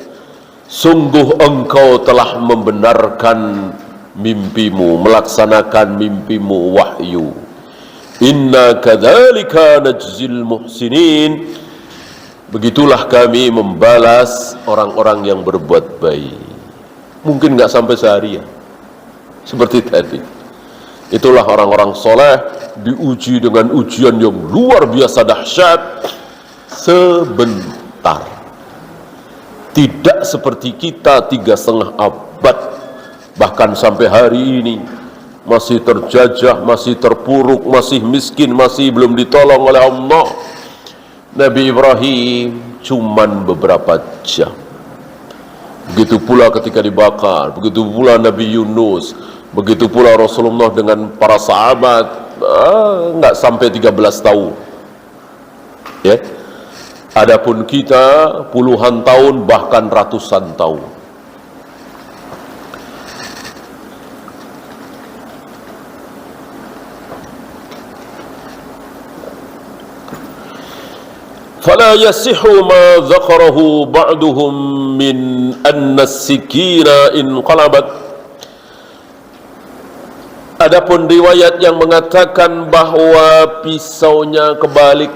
sungguh engkau telah membenarkan mimpimu, melaksanakan mimpimu wahyu. Inna kadzalika najzil muhsinin, begitulah kami membalas orang-orang yang berbuat baik. Mungkin nggak sampai seharian seperti tadi. Itulah orang-orang soleh diuji dengan ujian yang luar biasa dahsyat sebentar. Tidak seperti kita 3,5 abad, bahkan sampai hari ini masih terjajah, masih terpuruk, masih miskin, masih belum ditolong oleh Allah. Nabi Ibrahim cuman beberapa jam. Begitu pula ketika dibakar, begitu pula Nabi Yunus, begitu pula Rasulullah dengan para sahabat, nggak sampai 13 tahun. Ya. Adapun kita puluhan tahun, bahkan ratusan tahun. فلا يصح ما ذكره بعضهم من أن السكين انقلبت. Adapun riwayat yang mengatakan bahwa pisaunya kebalik,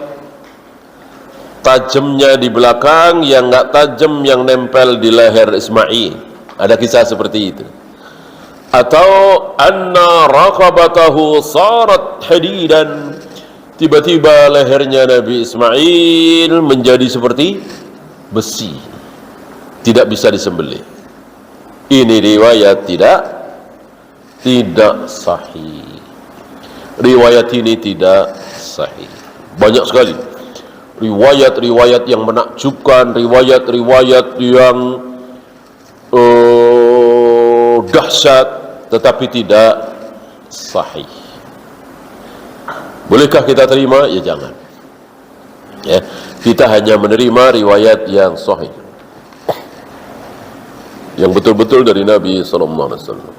tajamnya di belakang, yang nggak tajam yang nempel di leher Ismail. Ada kisah seperti itu. Atau anna raqabatahu sarat hadidan, tiba-tiba lehernya Nabi Ismail menjadi seperti besi, tidak bisa disembelih. Ini riwayat tidak sahih. Riwayat ini tidak sahih. Banyak sekali riwayat-riwayat yang menakjubkan, riwayat-riwayat yang dahsyat, tetapi tidak sahih. Bolehkah kita terima? Ya jangan. Ya, kita hanya menerima riwayat yang sahih, yang betul-betul dari Nabi sallallahu alaihi wasallam.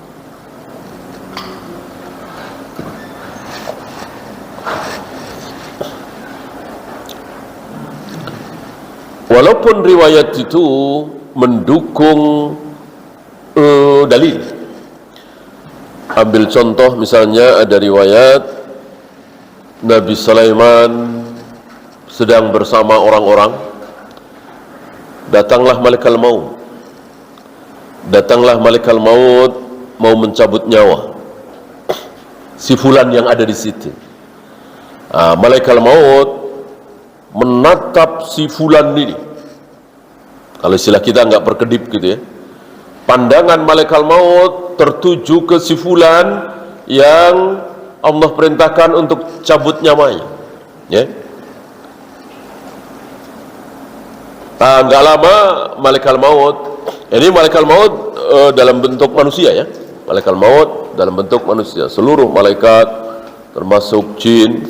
Walaupun riwayat itu mendukung dalil. Ambil contoh, misalnya ada riwayat Nabi Sulaiman sedang bersama orang-orang, datanglah malaikat maut. Datanglah malaikat maut mau mencabut nyawa si fulan yang ada di situ. Malaikat maut menatap si fulan ini. Kalau istilah kita nggak berkedip gitu ya. Pandangan malaikat maut tertuju ke si fulan yang Allah perintahkan untuk cabut nyawanya. Ya. Nggak lama malaikat maut, ini malaikat maut dalam bentuk manusia ya. Malaikat maut dalam bentuk manusia. Seluruh malaikat termasuk jin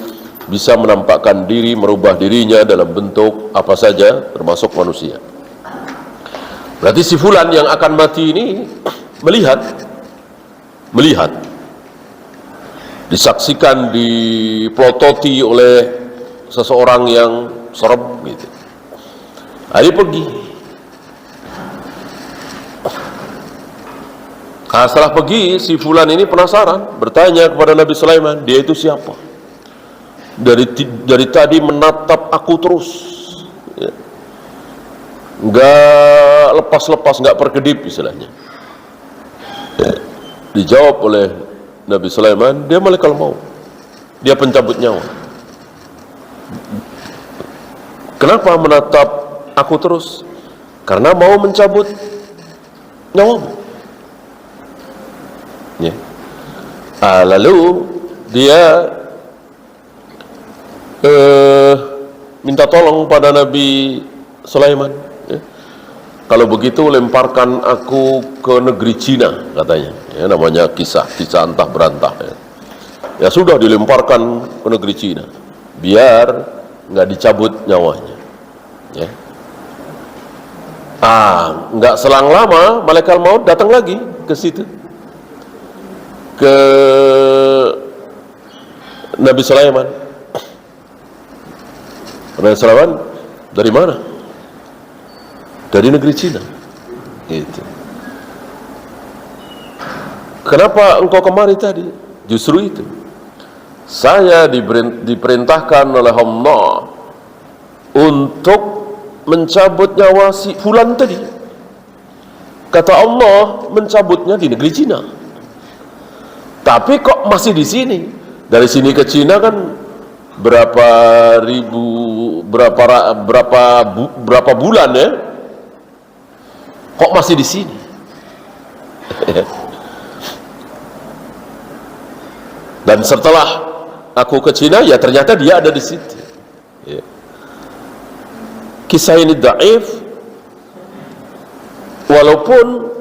bisa menampakkan diri, merubah dirinya dalam bentuk apa saja, termasuk manusia. Berarti si fulan yang akan mati ini melihat, disaksikan, diplototi oleh seseorang yang serem gitu. Dia pergi. Nah, setelah pergi, si fulan ini penasaran, bertanya kepada Nabi Sulaiman, dia itu siapa? Dari tadi menatap aku terus, ya. Nggak lepas-lepas, nggak perkedip istilahnya. Ya. Dijawab oleh Nabi Sulaiman, dia malaikat maut, dia pencabut nyawa. Kenapa menatap aku terus? Karena mau mencabut nyawamu. Ya. Lalu dia minta tolong pada Nabi Sulaiman, ya. Kalau begitu lemparkan aku ke negeri Cina, katanya, ya, namanya kisah antah berantah, ya. Ya sudah, dilemparkan ke negeri Cina biar nggak dicabut nyawanya, ya. Nggak selang lama malaikat maut datang lagi ke situ, ke Nabi Sulaiman. Nabi Sulaiman, dari mana? Dari negeri Cina. Gitu. Kenapa engkau kemari tadi? Justru itu, saya diperintahkan oleh Allah untuk mencabut nyawa si fulan tadi. Kata Allah, mencabutnya di negeri Cina. Tapi kok masih di sini? Dari sini ke Cina kan berapa bulan, ya? Kok masih di sini? Dan setelah aku ke Cina, ya ternyata dia ada di situ. Ya. Kisah ini dhaif, walaupun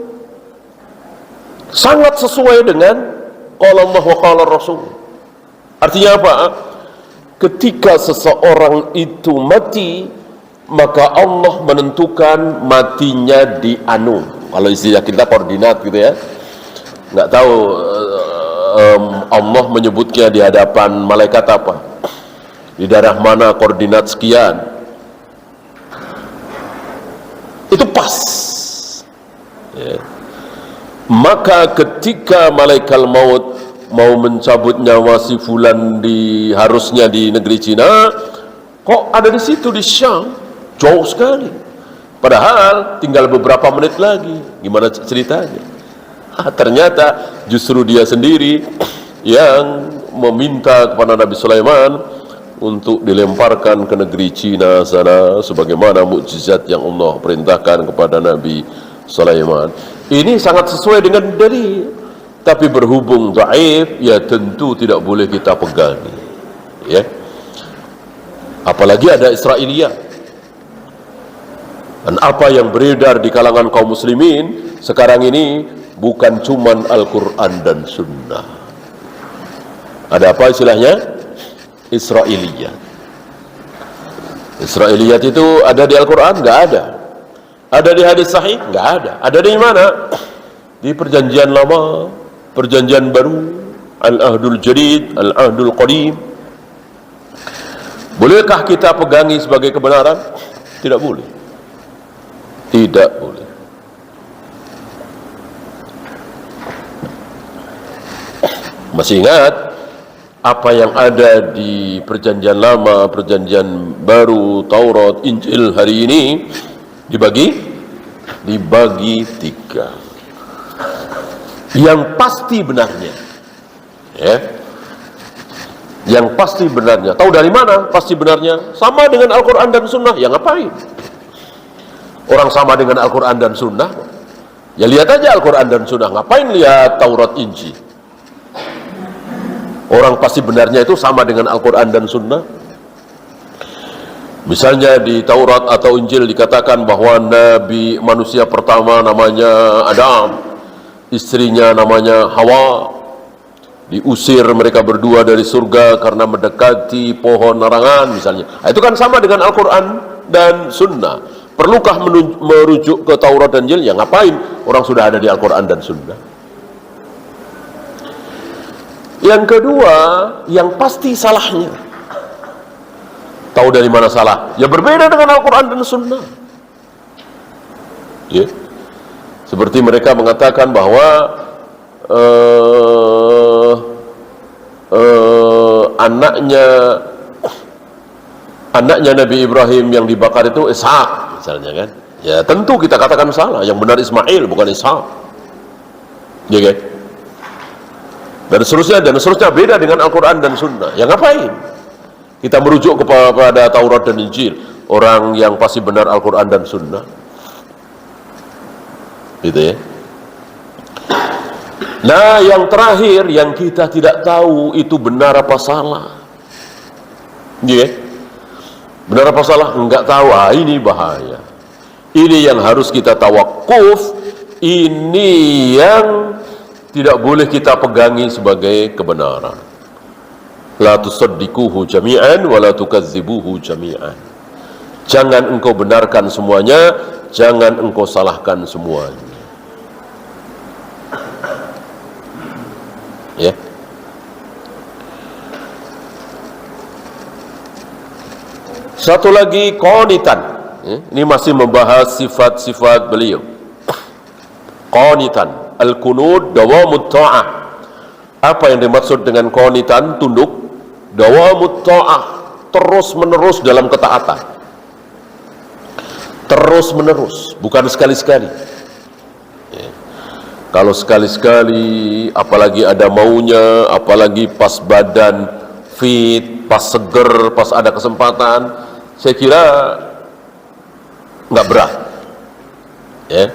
sangat sesuai dengan qala Allah wa qala Rasul. Artinya apa? Ketika seseorang itu mati, maka Allah menentukan matinya di kalau istilah kita koordinat gitu, ya. Nggak tahu Allah menyebutnya di hadapan malaikat apa, di daerah mana, koordinat sekian. Itu pas, ya. Maka ketika malaikat maut mau mencabut nyawa si fulan harusnya di negeri Cina, kok ada di situ, di Syam, jauh sekali. Padahal tinggal beberapa menit lagi. Gimana ceritanya? Ternyata justru dia sendiri yang meminta kepada Nabi Sulaiman untuk dilemparkan ke negeri Cina sana, sebagaimana mukjizat yang Allah perintahkan kepada Nabi Sulaiman. Ini sangat sesuai dengan dalil. Tapi berhubung dhaif, ya tentu tidak boleh kita pegangi, ya. Apalagi ada Israiliyat. Dan apa yang beredar di kalangan kaum muslimin sekarang ini bukan cuman Al-Quran dan Sunnah. Ada apa istilahnya? Israiliyat. Israiliyat itu ada di Al-Quran? Nggak ada. Ada di hadis sahih? Nggak ada. Ada di mana? Di perjanjian lama, perjanjian baru, Al-Ahdul Jadid, Al-Ahdul Qadim. Bolehkah kita pegangi sebagai kebenaran? Tidak boleh. Tidak boleh. Masih ingat apa yang ada di perjanjian lama, perjanjian baru, Taurat, Injil hari ini dibagi 3. Yang pasti benarnya, ya. Yang pasti benarnya. Tahu dari mana pasti benarnya? Sama dengan Al-Quran dan Sunnah. Ya ngapain? Orang sama dengan Al-Quran dan Sunnah, ya lihat aja Al-Quran dan Sunnah. Ngapain lihat Taurat, Injil? Orang pasti benarnya itu sama dengan Al-Quran dan Sunnah. Misalnya di Taurat atau Injil dikatakan bahwa Nabi manusia pertama namanya Adam, istrinya namanya Hawa. diusir mereka berdua dari surga karena mendekati pohon larangan misalnya. Itu kan sama dengan Al-Quran dan Sunnah. Perlukah merujuk ke Taurat dan Injil? Ya ngapain, orang sudah ada di Al-Quran dan Sunnah. Yang kedua, yang pasti salahnya. Tahu dari mana salah? Ya berbeda dengan Al-Quran dan Sunnah. Ya. Seperti mereka mengatakan bahwa anaknya Nabi Ibrahim yang dibakar itu Ishak misalnya kan. Ya tentu kita katakan salah, yang benar Ismail bukan Ishak. Ya kan? Dan seterusnya beda dengan Al-Quran dan Sunnah. Ya ngapain kita merujuk kepada Taurat dan Injil, orang yang pasti benar Al-Quran dan Sunnah, gitu ya. Nah, yang terakhir yang kita tidak tahu itu benar apa salah. Yeah. Benar apa salah? Enggak tahu. Ini bahaya. Ini yang harus kita tawakuf. Ini yang tidak boleh kita pegangi sebagai kebenaran. La tusaddiquhu jami'an wa la tukazzibuhu jami'an. Jangan engkau benarkan semuanya, jangan engkau salahkan semuanya. Ya. Satu lagi qanitan. Ya. Ini masih membahas sifat-sifat beliau. Qanitan, al-qunut dawamut ta'ah. Apa yang dimaksud dengan qanitan? Tunduk. Dawamut ta'ah, terus menerus dalam ketaatan. Terus menerus, bukan sekali-sekali. Kalau sekali-sekali, apalagi ada maunya, apalagi pas badan fit, pas seger, pas ada kesempatan, saya kira nggak berat. Ya.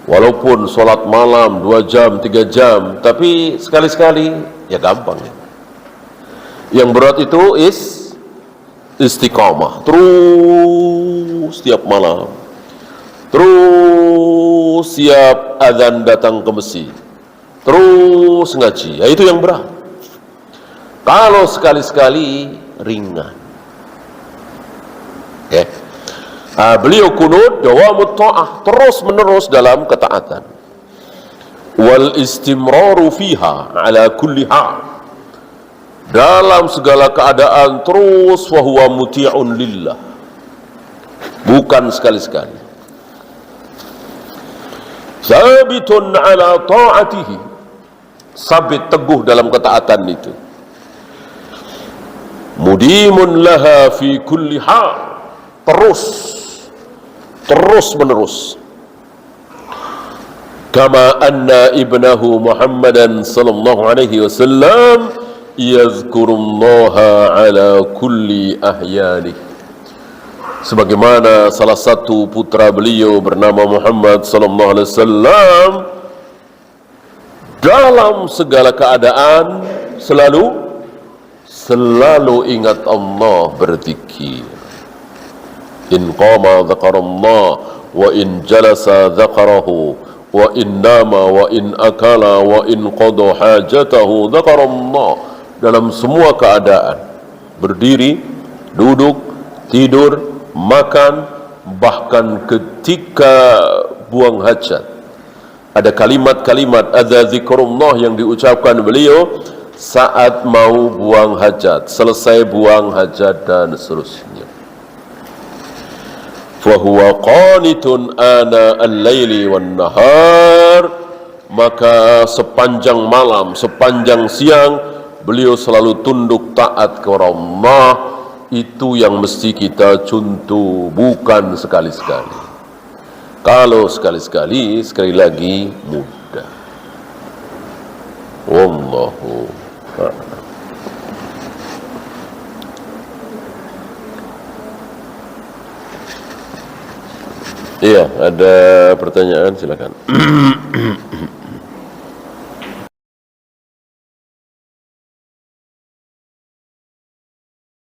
Walaupun sholat malam 2 jam, 3 jam, tapi sekali-sekali ya gampang. Ya. Yang berat itu istiqamah, terus setiap malam. Terus siap azan datang ke masjid, terus ngaji, ya itu yang berat. Kalau sekali-sekali ringan. Okay. Beliau kunut dawamut ta'ah, terus menerus dalam ketaatan. Wal istimraru fiha ala kulli hal, dalam segala keadaan terus wa huwa muti'un lillah, bukan sekali-sekali. Sabitun ala ta'atihi, sabit teguh dalam ketaatan itu. Mudimun laha fi kulli hal, terus menerus. Kama anna ibnahu Muhammadan sallallahu alaihi wasallam yazkurullaha ala kulli ahyanih. Sebagaimana salah satu putra beliau bernama Muhammad sallallahu alaihi wasallam dalam segala keadaan selalu ingat Allah, berzikir. In qama dzakarallah wa in jalasa dzakarahu wa in nama wa in akala wa in qada hajatahu dzakarallah. Dalam semua keadaan, berdiri, duduk, tidur, makan, bahkan ketika buang hajat, ada kalimat-kalimat ada zikrullah yang diucapkan beliau saat mau buang hajat, selesai buang hajat dan seterusnya. Fahuwa qanitun ana al-laili wan nahar, maka sepanjang malam, sepanjang siang beliau selalu tunduk taat kepada Allah. Itu yang mesti kita contoh, bukan sekali-sekali. Kalau sekali-sekali, sekali lagi mudah. Wallahu a'lam. Iya, ada pertanyaan, silakan.